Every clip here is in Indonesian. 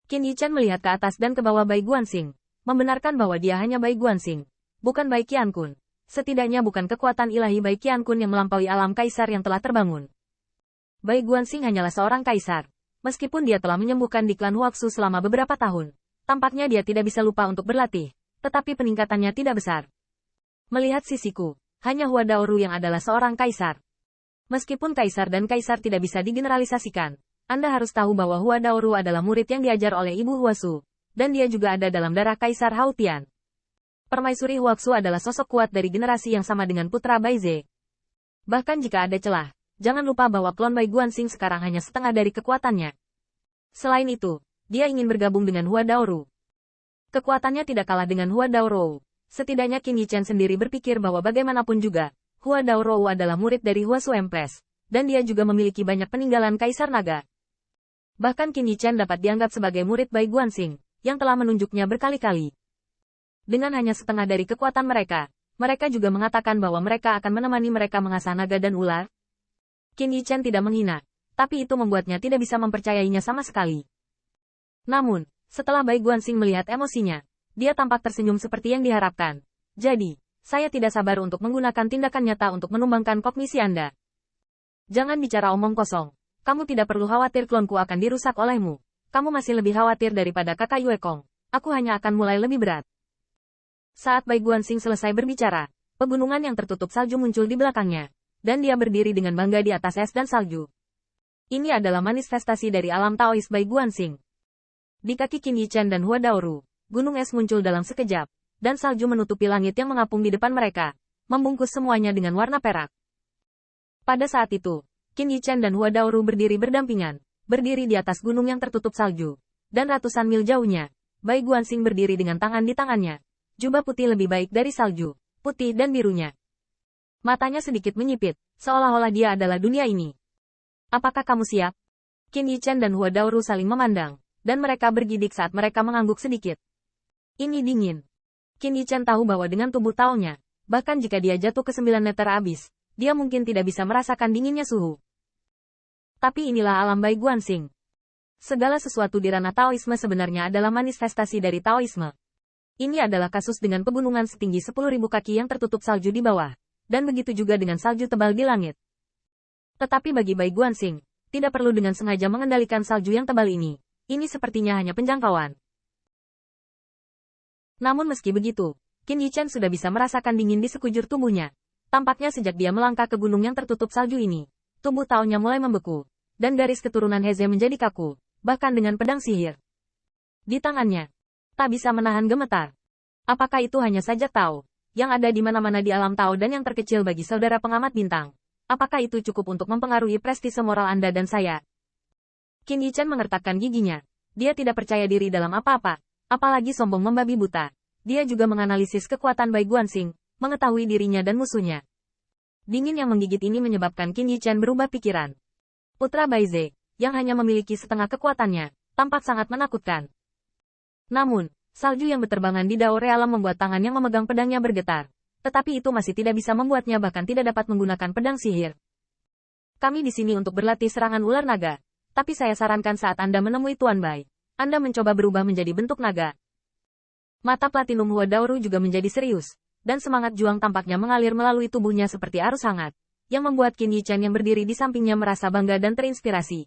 Qin Yichan melihat ke atas dan ke bawah Bai Guanxing, membenarkan bahwa dia hanya Bai Guanxing, bukan Bai Qiankun. Setidaknya bukan kekuatan ilahi Bai Qiankun yang melampaui alam kaisar yang telah terbangun. Bai Guanxing hanyalah seorang kaisar. Meskipun dia telah menyembuhkan di klan Huaxu selama beberapa tahun, tampaknya dia tidak bisa lupa untuk berlatih, tetapi peningkatannya tidak besar. Melihat sisiku, hanya Hua Daoru yang adalah seorang kaisar. Meskipun kaisar dan kaisar tidak bisa digeneralisasikan, Anda harus tahu bahwa Hua Daoru adalah murid yang diajar oleh Ibu Huasu, dan dia juga ada dalam darah Kaisar Hao Tian. Permaisuri Huaxu adalah sosok kuat dari generasi yang sama dengan putra Bai Ze. Bahkan jika ada celah, jangan lupa bahwa klon Bai Guanxing sekarang hanya setengah dari kekuatannya. Selain itu, dia ingin bergabung dengan Hua Daoru. Kekuatannya tidak kalah dengan Hua Daoru. Setidaknya Qin Yichan sendiri berpikir bahwa bagaimanapun juga, Hua Daoru adalah murid dari Huasu Empress, dan dia juga memiliki banyak peninggalan Kaisar Naga. Bahkan Qin Yichan dapat dianggap sebagai murid Bai Guanxing, yang telah menunjuknya berkali-kali. Dengan hanya setengah dari kekuatan mereka, mereka juga mengatakan bahwa mereka akan menemani mereka mengasah naga dan ular. Qin Yichan tidak menghina, tapi itu membuatnya tidak bisa mempercayainya sama sekali. Namun, setelah Bai Guanxing melihat emosinya, dia tampak tersenyum seperti yang diharapkan. Jadi, saya tidak sabar untuk menggunakan tindakan nyata untuk menumbangkan kognisi Anda. Jangan bicara omong kosong. Kamu tidak perlu khawatir klonku akan dirusak olehmu. Kamu masih lebih khawatir daripada kakak Yue Kong. Aku hanya akan mulai lebih berat. Saat Bai Guanxing selesai berbicara, pegunungan yang tertutup salju muncul di belakangnya, dan dia berdiri dengan bangga di atas es dan salju. Ini adalah manifestasi dari alam Taois Bai Guanxing. Di kaki Qin Yichan dan Hua Daoru, gunung es muncul dalam sekejap, dan salju menutupi langit yang mengapung di depan mereka, membungkus semuanya dengan warna perak. Pada saat itu, Qin Yichan dan Hua Daoru berdiri berdampingan, berdiri di atas gunung yang tertutup salju, dan ratusan mil jauhnya, Bai Guanxing berdiri dengan tangan di tangannya. Jubah putih lebih baik dari salju, putih dan birunya. Matanya sedikit menyipit, seolah-olah dia adalah dunia ini. Apakah kamu siap? Qin Yichan dan Hua Daoru saling memandang, dan mereka bergidik saat mereka mengangguk sedikit. Ini dingin. Qin Yichan tahu bahwa dengan tubuh Taonya, bahkan jika dia jatuh ke 9 meter abis, dia mungkin tidak bisa merasakan dinginnya suhu. Tapi inilah alam Bai Guanxing. Segala sesuatu di ranah Taoisme sebenarnya adalah manifestasi dari Taoisme. Ini adalah kasus dengan pegunungan setinggi 10.000 kaki yang tertutup salju di bawah, dan begitu juga dengan salju tebal di langit. Tetapi bagi Bai Guanxing, tidak perlu dengan sengaja mengendalikan salju yang tebal ini. Ini sepertinya hanya penjangkauan. Namun meski begitu, Qin Yichan sudah bisa merasakan dingin di sekujur tubuhnya. Tampaknya sejak dia melangkah ke gunung yang tertutup salju ini, tubuh Taonya mulai membeku, dan garis keturunan Heze menjadi kaku, bahkan dengan pedang sihir di tangannya. Tak bisa menahan gemetar. Apakah itu hanya saja Tao, yang ada di mana-mana di alam Tao dan yang terkecil bagi saudara pengamat bintang? Apakah itu cukup untuk mempengaruhi prestise moral Anda dan saya? Qin Yichan mengertakkan giginya. Dia tidak percaya diri dalam apa-apa, apalagi sombong membabi buta. Dia juga menganalisis kekuatan Bai Guanxing, mengetahui dirinya dan musuhnya. Dingin yang menggigit ini menyebabkan Qin Yichan berubah pikiran. Putra Bai Ze, yang hanya memiliki setengah kekuatannya, tampak sangat menakutkan. Namun, salju yang berterbangan di Dao Realem membuat tangan yang memegang pedangnya bergetar. Tetapi itu masih tidak bisa membuatnya bahkan tidak dapat menggunakan pedang sihir. Kami di sini untuk berlatih serangan ular naga. Tapi saya sarankan saat Anda menemui Tuan Bai, Anda mencoba berubah menjadi bentuk naga. Mata platinum Hua Daoru juga menjadi serius, dan semangat juang tampaknya mengalir melalui tubuhnya seperti arus hangat, yang membuat Qin Yichan yang berdiri di sampingnya merasa bangga dan terinspirasi.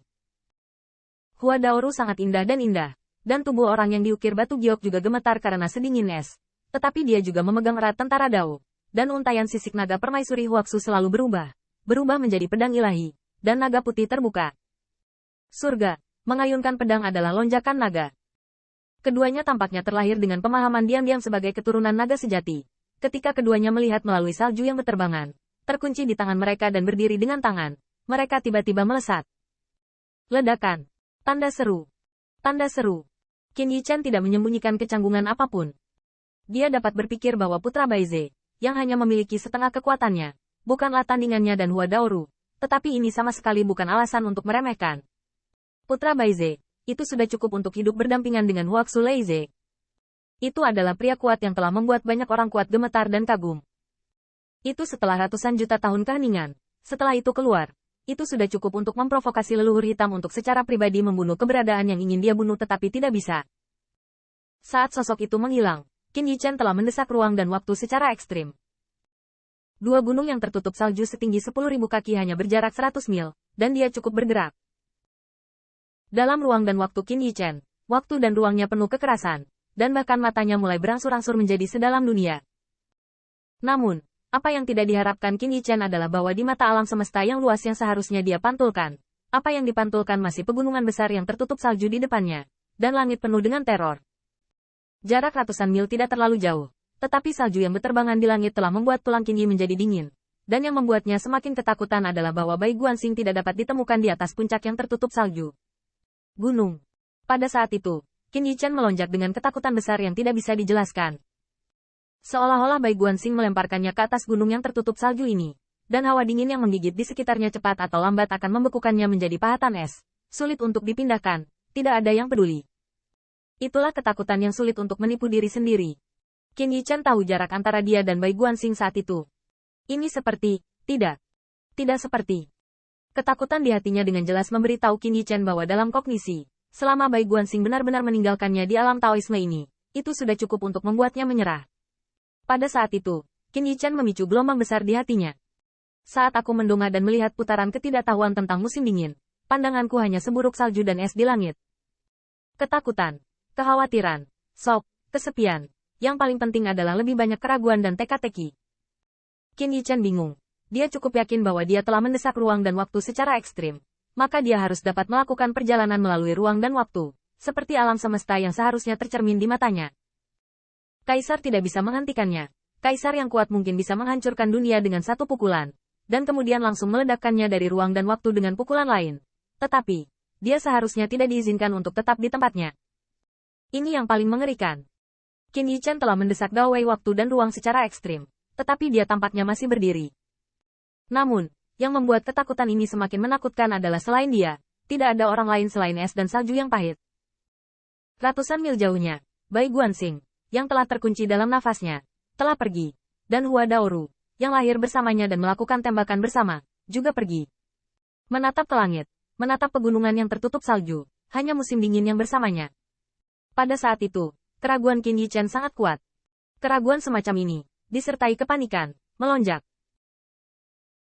Hua Daoru sangat indah, dan tubuh orang yang diukir batu giok juga gemetar karena sedingin es. Tetapi dia juga memegang erat tentara Dao, dan untaian sisik naga permaisuri Huaxu selalu berubah menjadi pedang ilahi, dan naga putih terbuka. Surga, mengayunkan pedang adalah lonjakan naga. Keduanya tampaknya terlahir dengan pemahaman diam-diam sebagai keturunan naga sejati. Ketika keduanya melihat melalui salju yang berterbangan, terkunci di tangan mereka dan berdiri dengan tangan, mereka tiba-tiba melesat. Ledakan. Tanda seru. Tanda seru. Qin Yichan tidak menyembunyikan kecanggungan apapun. Dia dapat berpikir bahwa putra Bai Ze, yang hanya memiliki setengah kekuatannya, bukanlah tandingannya dan Hua Daoru, tetapi ini sama sekali bukan alasan untuk meremehkan. Putra Bai Ze, itu sudah cukup untuk hidup berdampingan dengan Huaxu Lei Ze. Itu adalah pria kuat yang telah membuat banyak orang kuat gemetar dan kagum. Itu setelah ratusan juta tahun keheningan. Setelah itu keluar, Itu sudah cukup untuk memprovokasi leluhur hitam untuk secara pribadi membunuh keberadaan yang ingin dia bunuh tetapi tidak bisa. Saat sosok itu menghilang, Qin Yichen telah mendesak ruang dan waktu secara ekstrim. Dua gunung yang tertutup salju setinggi 10.000 kaki hanya berjarak 100 mil, dan dia cukup bergerak. Dalam ruang dan waktu Qin Yichen, waktu dan ruangnya penuh kekerasan, dan bahkan matanya mulai berangsur-angsur menjadi sedalam dunia. Namun, apa yang tidak diharapkan Qin Yichen adalah bahwa di mata alam semesta yang luas yang seharusnya dia pantulkan, apa yang dipantulkan masih pegunungan besar yang tertutup salju di depannya, dan langit penuh dengan teror. Jarak ratusan mil tidak terlalu jauh, tetapi salju yang berterbangan di langit telah membuat tulang Qin Yi menjadi dingin, dan yang membuatnya semakin ketakutan adalah bahwa Bai Guanxing tidak dapat ditemukan di atas puncak yang tertutup salju. Gunung. Pada saat itu, Qin Yichen melonjak dengan ketakutan besar yang tidak bisa dijelaskan. Seolah-olah Bai Guanxing melemparkannya ke atas gunung yang tertutup salju ini, dan hawa dingin yang menggigit di sekitarnya cepat atau lambat akan membekukannya menjadi pahatan es, sulit untuk dipindahkan, tidak ada yang peduli. Itulah ketakutan yang sulit untuk menipu diri sendiri. Qin Yichen tahu jarak antara dia dan Bai Guanxing saat itu. Ini seperti, tidak seperti. Ketakutan di hatinya dengan jelas memberitahu Qin Yichen bahwa dalam kognisi, selama Bai Guanxing benar-benar meninggalkannya di alam Taoisme ini, itu sudah cukup untuk membuatnya menyerah. Pada saat itu, Qin Yichen memicu gelombang besar di hatinya. Saat aku mendongak dan melihat putaran ketidaktahuan tentang musim dingin, pandanganku hanya seburuk salju dan es di langit. Ketakutan, kekhawatiran, shock, kesepian. Yang paling penting adalah lebih banyak keraguan dan teka-teki. Qin Yichen bingung. Dia cukup yakin bahwa dia telah mendesak ruang dan waktu secara ekstrim. Maka dia harus dapat melakukan perjalanan melalui ruang dan waktu, seperti alam semesta yang seharusnya tercermin di matanya. Kaisar tidak bisa menghentikannya. Kaisar yang kuat mungkin bisa menghancurkan dunia dengan satu pukulan, dan kemudian langsung meledakkannya dari ruang dan waktu dengan pukulan lain. Tetapi, dia seharusnya tidak diizinkan untuk tetap di tempatnya. Ini yang paling mengerikan. Qin Yichen telah mendesak gawai waktu dan ruang secara ekstrim, tetapi dia tampaknya masih berdiri. Namun, yang membuat ketakutan ini semakin menakutkan adalah selain dia, tidak ada orang lain selain es dan salju yang pahit. Ratusan mil jauhnya, Bai Guanxing, yang telah terkunci dalam nafasnya, telah pergi. Dan Hua Daoru, yang lahir bersamanya dan melakukan tembakan bersama, juga pergi. Menatap ke langit, menatap pegunungan yang tertutup salju, hanya musim dingin yang bersamanya. Pada saat itu, keraguan Qin Yichen sangat kuat. Keraguan semacam ini, disertai kepanikan, melonjak.